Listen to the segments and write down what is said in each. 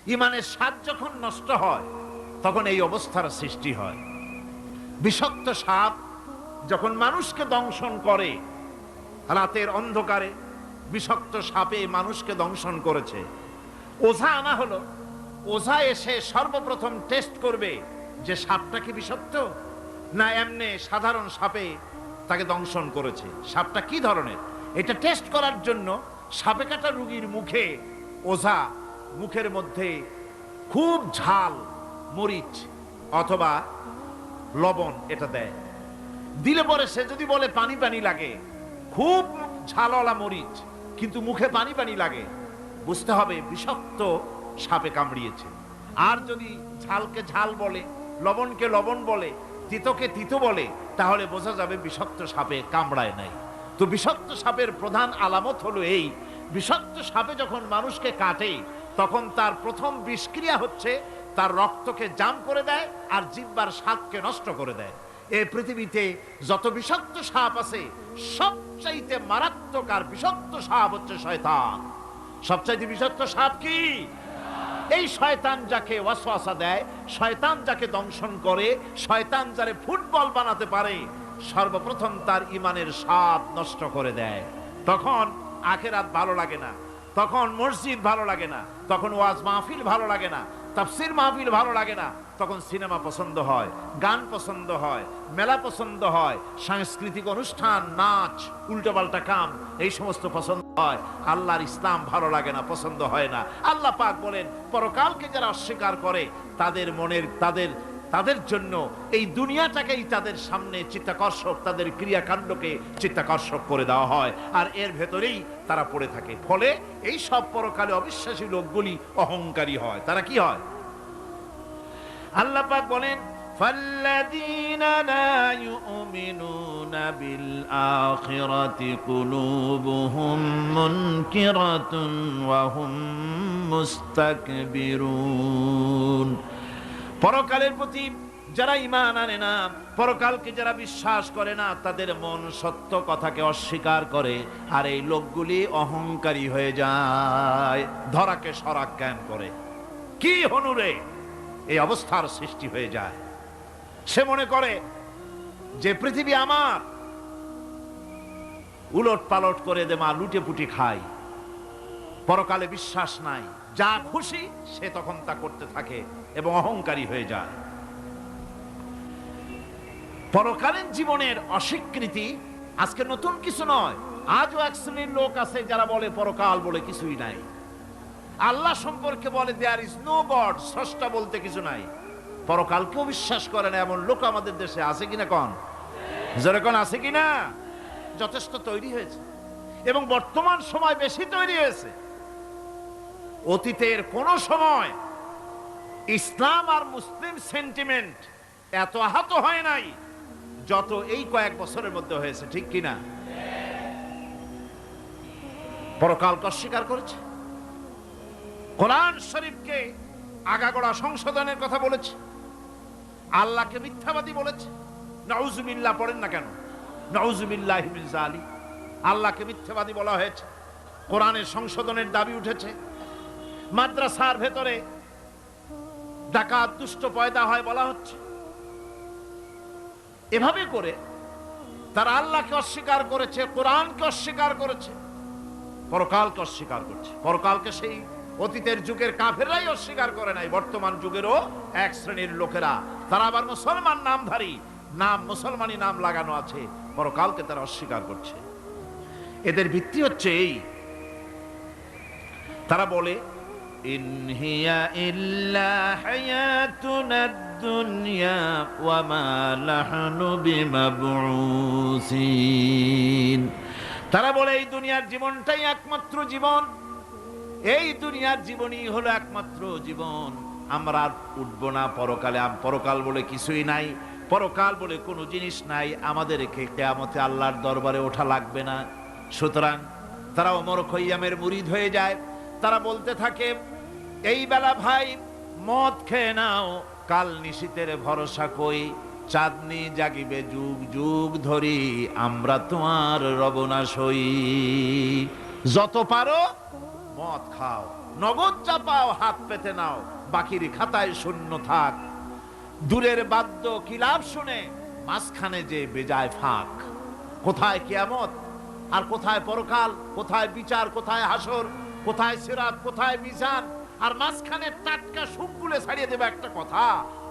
ইমানের স্বাদ যখন নষ্ট হয় তখন এই অবস্থার সৃষ্টি হয়। বিষাক্ত সাপ যখন মানুষকে দংশন করে, রাতের অন্ধকারে বিষাক্ত সাপে মানুষকে দংশন করেছে, ওঝা আনা হলো। ওঝা এসে সর্বপ্রথম টেস্ট করবে যে সাপটা কি বিষাক্ত না এমনি সাধারণ সাপে তাকে দংশন করেছে, সাপটা কি ধরনের। এটা টেস্ট করার জন্য সাপে কাটা রোগীর মুখে ওঝা মুখের মধ্যে খুব ঝাল মরিচ অথবা লবণ এটা দেয়। দিলে পরে সে যদি বলে পানি পানি লাগে, খুব ঝালওয়ালা মরিচ কিন্তু মুখে পানি পানি লাগে, বুঝতে হবে বিষাক্ত সাপে কামড়িয়েছে। আর যদি ঝালকে ঝাল বলে, লবণকে লবণ বলে, তিতকে তিতো বলে, তাহলে বোঝা যাবে বিষাক্ত সাপে কামড়ায় নাই। তো বিষাক্ত সাপের প্রধান আলামত হলো এই, বিষাক্ত সাপে যখন মানুষকে কাটে তখন তার প্রথম বিষক্রিয়া হচ্ছে তার রক্তকে জাম করে দেয় আর জিহ্বার স্বাদকে নষ্ট করে দেয়। এই পৃথিবীতে যত বিষাক্ত সাপ আছে সবচাইতে মারাত্মক আর বিষাক্ত সাপ হচ্ছে শয়তান। সবচাইতে বিষাক্ত সাপ কি? এই শয়তান যাকে ওয়াসওয়াসা দেয়, শয়তান যাকে দংশন করে, শয়তান যারে ফুটবল বানাতে পারে, সর্বপ্রথম তার ইমানের স্বাদ নষ্ট করে দেয়। তখন আখিরাত ভালো লাগে না, তখন মসজিদ ভালো লাগে না, তখন ওয়াজ মাহফিল ভালো লাগে না, তাফসীর মাহফিল ভালো লাগে না, তখন সিনেমা পছন্দ হয়, গান পছন্দ হয়, মেলা পছন্দ হয়, সাংস্কৃতিক অনুষ্ঠান, নাচ, উল্টোপাল্টা কাম, এই সমস্ত পছন্দ হয়। আল্লাহর ইসলাম ভালো লাগে না, পছন্দ হয় না। আল্লাহ পাক বলেন পরকালকে যারা অস্বীকার করে তাদের মনের তাদের জন্য এই দুনিয়াটাকেই তাদের সামনে চিত্তাকর্ষক, তাদের ক্রিয়াকাণ্ডকে চিত্তাকর্ষক করে দেওয়া হয় আর এর ভেতরেই তারা পড়ে থাকে। ফলে এই সব পরকালে অবিশ্বাসী লোকগুলি অহংকারী হয়। তারা কি হয়? আল্লাহ পাক বলেন ফাল্লাযীনা লা ইউমিনুনা বিল আখিরাতি কুলুবুহুম মুনকিরাতুন ওয়া হুম মুস্তাকবিরুন। পরকালের প্রতি যারা ঈমান আনে না, পরকালকে যারা বিশ্বাস করে না, তাদের মন সত্য কথাকে অস্বীকার করে আর এই লোকগুলি অহংকারী হয়ে যায়, ধরাকে সরাক জ্ঞান করে। কি হনুরে এই অবস্থার সৃষ্টি হয়ে যায়। সে মনে করে যে পৃথিবী আমার, উলট পালট করে দে মা, লুটে পুটি খাই। পরকালে বিশ্বাস নাই, যা খুশি সে তখন তা করতে থাকে এবং অহংকারী হয়ে যায়। পরকালীন জীবনের অস্বীকৃতি আজকে নতুন কিছু নয়। আজও এক শ্রেণীর লোক আছে যারা বলে পরকাল বলে কিছুই নাই। আল্লাহ সম্পর্কে বলে দেয়ার ইজ নো গড, স্রষ্টা বলতে কিছু নাই। পরকালকেও বিশ্বাস করে না এমন লোক আমাদের দেশে আছে কিনা? কোন যেরকম আছে কিনা? যথেষ্ট তৈরি হয়েছে এবং বর্তমান সময় বেশি তৈরি হয়েছে। অতীতের কোন সময় ইসলাম আর মুসলিম সেন্টিমেন্ট এত আহত হয় নাই যত এই কয়েক বছরের মধ্যে হয়েছে, ঠিক কিনা? পরকালকে অস্বীকার করেছে, কোরআন শরীফকে আগাগোড়া সংশোধনের কথা বলেছে, আল্লাহকে মিথ্যাবাদী বলেছে। নাউজুবিল্লাহ পড়েন না কেন? নাউজুবিল্লাহি মিন যালিক। আল্লাহকে মিথ্যাবাদী বলা হয়েছে, কোরআনের সংশোধনের দাবি উঠেছে। মাদ্রাসার ভেতরে ডাকাত দুষ্ট পয়দা হয় বলা হচ্ছে। এভাবে করে তারা আল্লাহকে অস্বীকার করেছে, কোরআনকে অস্বীকার করেছে, পরকালকে অস্বীকার করছে। পরকালকে সেই অতীতের যুগের কাফেররাই অস্বীকার করে নাই, বর্তমান যুগেরও এক শ্রেণীর লোকেরা, তারা আবার মুসলমান নামধারী, নাম মুসলমানি নাম লাগানো আছে, পরকালকে তারা অস্বীকার করছে। এদের ভিত্তি হচ্ছে এই, তারা বলে ইন হিয়া ইল্লা হায়াতুনাদ দুনিয়া ওয়া মা নাহনু বিমাবউসিন। তারা বলে এই দুনিয়ার জীবনটাই একমাত্র জীবন, এই দুনিয়ার জীবনই হলো একমাত্র জীবন, আমরা আর উঠবো না পরকালে। পরকাল বলে কিছুই নাই, পরকাল বলে কোনো জিনিস নাই, আমাদেরকে কিয়ামতে আল্লাহর দরবারে ওঠা লাগবে না। সুতরাং তারা ওমর খৈয়ামের মুরিদ হয়ে যায়। তারা বলতে থাকে এই বেলা ভাই মদ খেয়ে নাও, কাল নিশীতের ভরসা কই, চাঁদনি জাগিবে যুগ যুগ ধরি, আমরা তোমার রব না সই। যত পারো মদ খাও, নগদ যা পাও হাত পেতে নাও, বাকির খাতায় শূন্য থাক। দূরের বাদ্য কি লাভ শুনে, মাঝখানে যে বেজায় ফাঁক। কোথায় কিয়ামত আর কোথায় পরকাল, কোথায় বিচার, কোথায় হাসর, কোথায় সিরাত, কোথায় মিজান, আর মাঝখানে টাটকা সুখগুলো ছাড়িয়ে দেবে একটা কথা,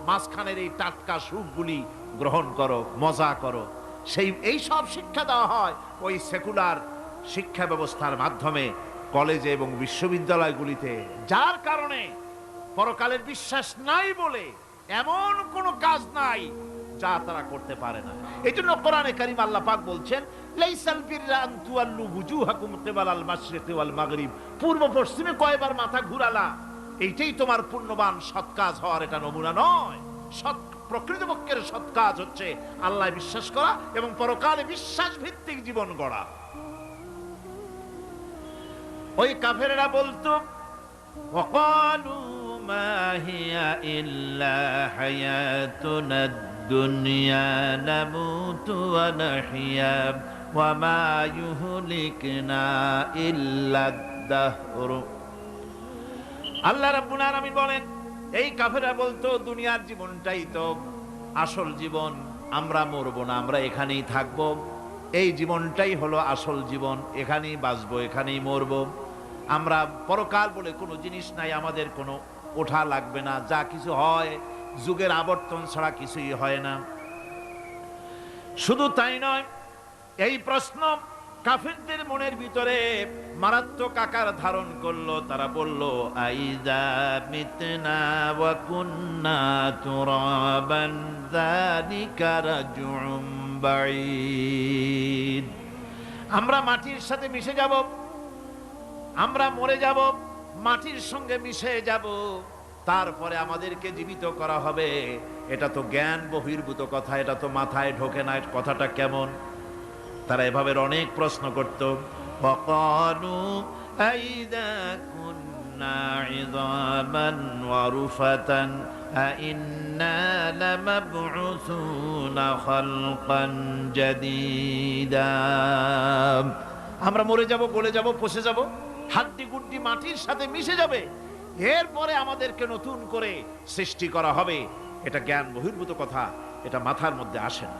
মাঝখানের এই টাটকা সুখগুলি গ্রহণ করো, মজা করো। এই সব শিক্ষা দেওয়া হয় ওই সেকুলার শিক্ষা ব্যবস্থার মাধ্যমে কলেজে এবং বিশ্ববিদ্যালয়গুলিতে, যার কারণে পরকালের বিশ্বাস নাই বলে এমন কোনো কাজ নাই যা তারা করতে পারে না। এই জন্য কোরআনে কারীম আল্লাহ পাক বলছেন, লাইসাল বিররা আন তুওয়াল্লু বুজুহাকুম কিবালাল মাশরিকি ওয়াল মাগরিব, পূর্ব পশ্চিমে কয়বার মাথা ঘুরালা, এইটাই তোমার পূর্ণবান সৎ কাজ হওয়ার এটা নমুনা নয়। প্রকৃতপক্ষের সৎ কাজ হচ্ছে আল্লাহ বিশ্বাস করা এবং পরকালে বিশ্বাস ভিত্তিক জীবন গড়া। ওই কাফেররা বলতো, ওয়াকালু মা হিয়া ইল্লা হায়াতুনাদ দুনিয়া নামুতু ওয়া নাহইয়া ওয়া মা ইউহলিকুনা ইল্লা আদ-দাহর। আল্লাহ রাব্বুল আলামিন বলেন, এই কাফেররা বলতো দুনিয়ার জীবনটাই তো আসল জীবন, আমরা মরবো না, আমরা এখানেই থাকবো, এই জীবনটাই হলো আসল জীবন, এখানেই বাঁচবো, এখানেই মরবো, আমরা পরকাল বলে কোনো জিনিস নাই, আমাদের কোনো ওঠা লাগবে না, যা কিছু হয় যুগের আবর্তন ছাড়া কিছুই হয় না। শুধু তাই নয়, এই প্রশ্ন কাফিরদের মনের ভিতরে মারাত্মক আকার ধারণ করলো। তারা বলল, আইযা মিতনা ওয়া কুন্না তুরাবান যালিকা রাজউম বাঈদ, আমরা মাটির সাথে মিশে যাব, আমরা মরে যাব, মাটির সঙ্গে মিশে যাব, তারপরে আমাদেরকে জীবিত করা হবে, এটা তো জ্ঞান বহির্ভূত কথা, এটা তো মাথায় ঢোকে না, কথাটা কেমন? তারা এভাবে অনেক প্রশ্ন করত। ওয়াকালু আইযা কুন্না ইযামান ওয়া রুফাতান আইন্না লামাবউসুনা খালকান জাদীদা, আমরা মরে যাব, গলে যাব, পচে যাব, হাড্ডি গুড্ডি মাটির সাথে মিশে যাবে, এরপরে আমাদেরকে নতুন করে সৃষ্টি করা হবে, এটা জ্ঞান বহির্ভূত কথা, এটা মাথার মধ্যে আসে না।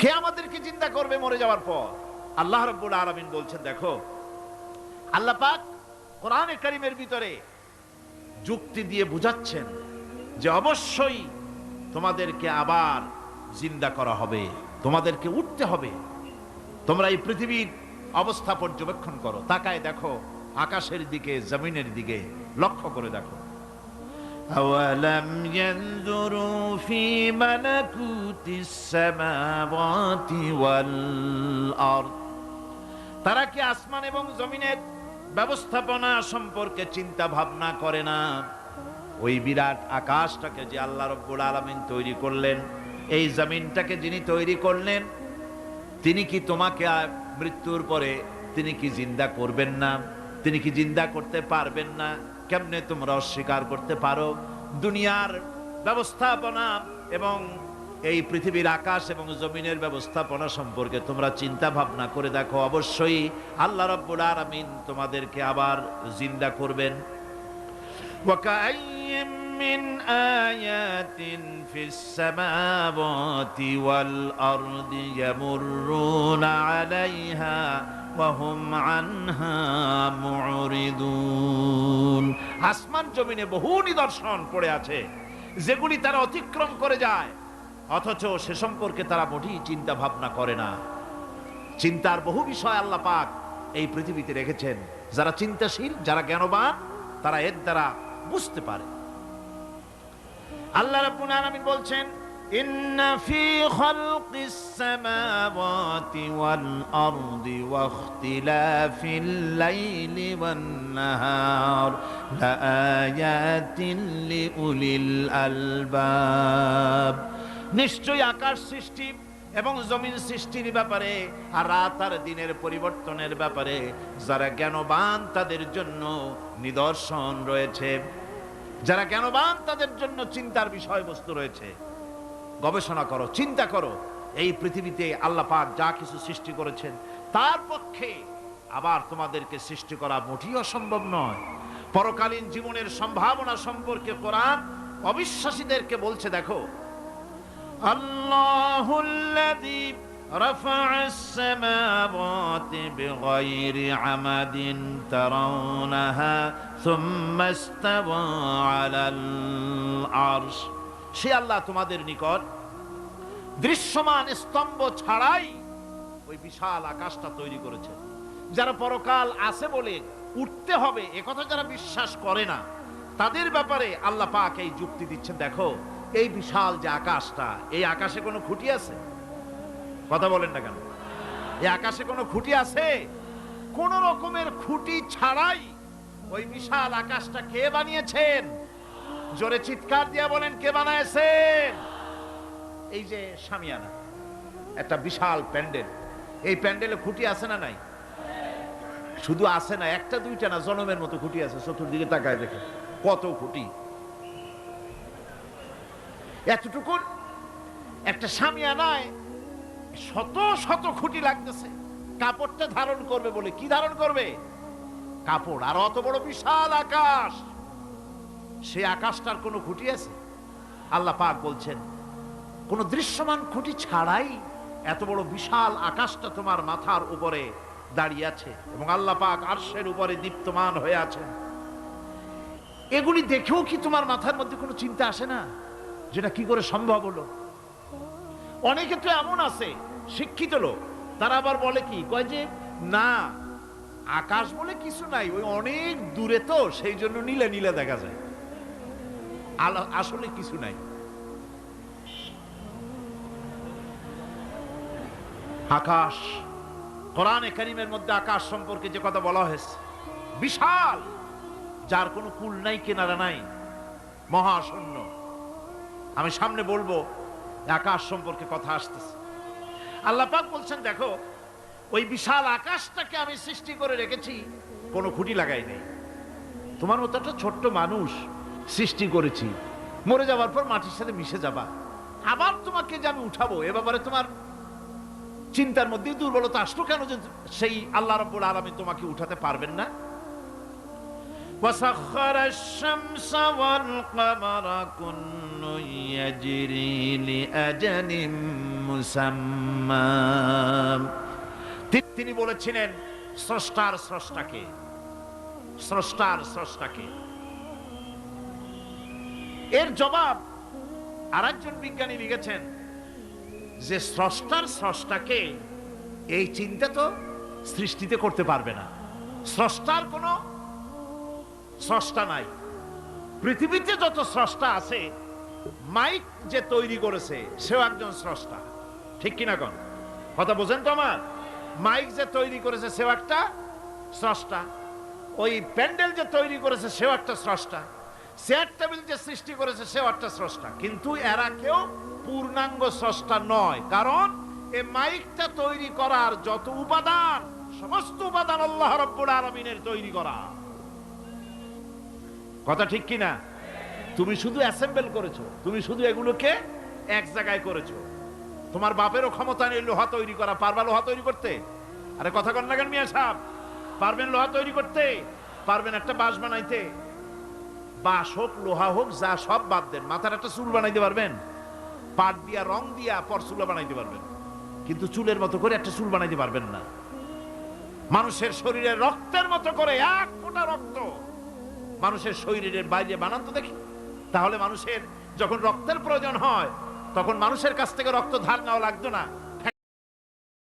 কে আমাদেরকে চিন্তা করবে মরে যাওয়ার পর? আল্লাহ রাব্বুল আলামিন বলছেন, দেখো আল্লাহ পাক কোরআনে কারীমের ভিতরে যুক্তি দিয়ে বুঝাচ্ছেন যে অবশ্যই তোমাদেরকে আবার জিন্দা করা হবে, তোমাদেরকে উঠতে হবে। তোমরা এই পৃথিবীর অবস্থা পর্যবেক্ষণ করো, তাকায় দেখো আকাশের দিকে, জমিনের দিকে লক্ষ্য করে দেখো। أولم ينظروا في ملكوت السماوات والأرض, তারা কি আসমান এবং জমিনের ব্যবস্থাপনা সম্পর্কে চিন্তা ভাবনা করে না? ওই বিরাট আকাশটাকে যে আল্লাহ রাব্বুল আলামিন তৈরি করলেন, এই জমিনটাকে যিনি তৈরি করলেন, তিনি কি তোমাকে মৃত্যুর পরে তিনি কি জিন্দা করবেন না? তিনি কি জিন্দা করতে পারবেন না? কেমনে তোমরা অস্বীকার করতে পারো? দুনিয়ার ব্যবস্থাপনা এবং এই পৃথিবীর আকাশ এবং জমিনের ব্যবস্থাপনা সম্পর্কে তোমরা চিন্তা ভাবনা করে দেখো, অবশ্যই আল্লাহ রাব্বুল আলামিন তোমাদেরকে আবার জিন্দা করবেন। ওয়াকাইয়্যিম মিন আয়াতিন ফিস সামাওয়াতি ওয়াল আরদি ইয়ামুররুনা আলাইহা ওয়া হুম আনহা মুরিদুন, আসমান জমিনে বহু নিদর্শন পড়ে আছে যেগুলি তারা অতিক্রম করে যায়, অথচ সে সম্পর্কে তারা মোটেই চিন্তা ভাবনা করে না। চিন্তার বহু বিষয় আল্লাহ পাক এই পৃথিবীতে রেখেছেন, যারা চিন্তাশীল, যারা জ্ঞানবান, তারা এর দ্বারা বুঝতে পারে। আল্লাহ রাব্বুল আলামিন বলছেন, ইন্না ফি খালকিস সামাওয়াতি ওয়াল আরদি ওয়া ইখতিলাফিল লাইলি ওয়ান নাহার লাআয়াতিন লিউলিল আলবাব, নিশ্চয়ই আকাশ সৃষ্টি এবং জমিন সৃষ্টির ব্যাপারে আর রাত আর দিনের পরিবর্তনের ব্যাপারে যারা জ্ঞানবান তাদের জন্য নিদর্শন রয়েছে। যারা জ্ঞানবান তাদের জন্য চিন্তার বিষয়বস্তু রয়েছে। গবেষণা করো, চিন্তা করো, এই পৃথিবীতে আল্লাহ পাক যা কিছু সৃষ্টি করেছেন তার পক্ষে আবার তোমাদেরকে সৃষ্টি করা মোটেই অসম্ভব নয়। পরকালীন জীবনের সম্ভাবনা সম্পর্কে কোরআন অবিশ্বাসীদেরকে বলছে, দেখো, আল্লাহুল্লাযী রাফা'আস সামাওয়াতি বিগাইরি আমাদিন তারাউনাহা সুম্মা ইসতাওয়া আলাল আরশ। সে আল্লাহ তোমাদের নিকট দৃশ্যমান স্তম্ভ ছাড়াই ওই বিশাল আকাশটা তৈরি করেছে। যারা পরকাল আছে বলে উঠতে হবে একথা যারা বিশ্বাস করে না, তাদের ব্যাপারে আল্লাহ পাক এই যুক্তি দিচ্ছেন, দেখো, এই বিশাল যে আকাশটা, এই আকাশে কোনো খুঁটি আছে? কথা বলেন না কেন? এই আকাশে কোনো খুঁটি আছে? কোন রকমের খুঁটি ছাড়াই ওই বিশাল আকাশটা কে বানিয়েছেন? জোরে চিৎকার দিয়ে বলেন, কে বানাইছেন? এই যে শামিয়ানা, একটা বিশাল প্যান্ডেল, এই প্যান্ডেলে খুঁটি আছে না নাই? শুধু আছে না, একটা দুইটা না, জনমের মতো খুঁটি আছে। চতুর্দিকে তাকায় দেখে কত খুঁটি। এতটুকু একটা শামিয়ানায় শত শত খুঁটি লাগতেছে কাপড়টা ধারণ করবে বলে। কি ধারণ করবে? কাপড়। আর অত বড় বিশাল আকাশ, সে আকাশটার কোনো খুঁটি আছে? আল্লাহ পাক বলছেন, কোন দৃশ্যমান খুঁটি ছাড়াই এত বড় বিশাল আকাশটা তোমার মাথার উপরে দাঁড়িয়ে আছে এবং আল্লাহ পাক আরশের উপরে দীপ্তমান হয়ে আছেন। এগুলি দেখেও কি তোমার মাথার মধ্যে কোনো চিন্তা আসে না যেটা কি করে সম্ভব হলো? অনেকে তো এমন আছে শিক্ষিত লোক, তারা আবার বলে কি, কয় যে না, আকাশ বলে কিছু নাই, ওই অনেক দূরে তো, সেই জন্য নীলে নীলে দেখা যায়, আসলে কিছু নাই। আকাশ, কোরআনে কারীমের মধ্যে আকাশ সম্পর্কে যে কথা বলা হয়েছে, বিশাল, যার কোনো কুল নাই, কিনারা নাই, মহাশূন্য। আমি সামনে বলবো আকাশ সম্পর্কে কথা আসতেছে। আল্লাহ পাক বলছেন, দেখো, ওই বিশাল আকাশটাকে আমি সৃষ্টি করে রেখেছি, কোনো খুঁটি লাগাই নেই। তোমার মতো একটা ছোট্ট মানুষ সৃষ্টি করেছি, মরে যাওয়ার পর মাটির সাথে মিশে যাবা, আবার তোমাকে যে আমি উঠাবো, এ ব্যাপারে তোমার চিন্তার মধ্যে দুর্বলতা আসলো কেন যে সেই আল্লাহ রাব্বুল আলামিন তোমাকে উঠাতে পারবেন না? وسخر الشمس والقمر كل يجري لأجل مسمى। তিনি বলেছিলেন স্রষ্টার স্রষ্টাকে, স্রষ্টার স্রষ্টাকে। এর জবাব আরেকজন বিজ্ঞানী লিখেছেন যে স্রষ্টার স্রষ্টাকে এই চিন্তা তো সৃষ্টিতে করতে পারবে না। স্রষ্টার কোনো স্রষ্টা নাই। পৃথিবীতে যত স্রষ্টা আছে, মাইক যে তৈরি করেছে সেও একজন স্রষ্টা, ঠিক কিনা কোন কথা বোঝেন তো আমার? মাইক যে তৈরি করেছে সেও একটা স্রষ্টা, ওই প্যান্ডেল যে তৈরি করেছে সেও একটা স্রষ্টা, চেয়ার টেবিল যে সৃষ্টি করেছে সেও একটা স্রষ্টা। কিন্তু এরা কেউ পূর্ণাঙ্গ স্রষ্টা নয়, কারণ এই মাইকটা তৈরি করার যত উপাদান, সমস্ত উপাদান আল্লাহ রাব্বুল আলামিনের তৈরি করা। কথা ঠিক কিনা? তুমি শুধু অ্যাসেম্বল করেছো, তুমি শুধু এগুলোকে এক জায়গায় করেছো। তোমার বাপেরও ক্ষমতা নেই লোহা তৈরি করা। পারবা লোহা তৈরি করতে? আরে কথা কন না কেন মিয়া সাহেব? পারবেন লোহা তৈরি করতে? পারবেন একটা বাঁশ বানাইতে? বাঁশ হোক, লোহা হোক, যা সব বাদ দেন, মাথার একটা চুল বানাইতে পারবেন? পাট দিয়া, রং দিয়া পরচুলা বানাইতে পারবেন, কিন্তু চুলের মতো করে একটা চুল বানাইতে পারবেন না। মানুষের শরীরে রক্তের মতো করে এক ফোঁটা রক্ত মানুষের শরীরের বাইরে বানান তো দেখি। তাহলে মানুষের যখন রক্তের প্রয়োজন হয়, তখন মানুষের কাছ থেকে রক্ত ধার নেওয়া লাগতো না,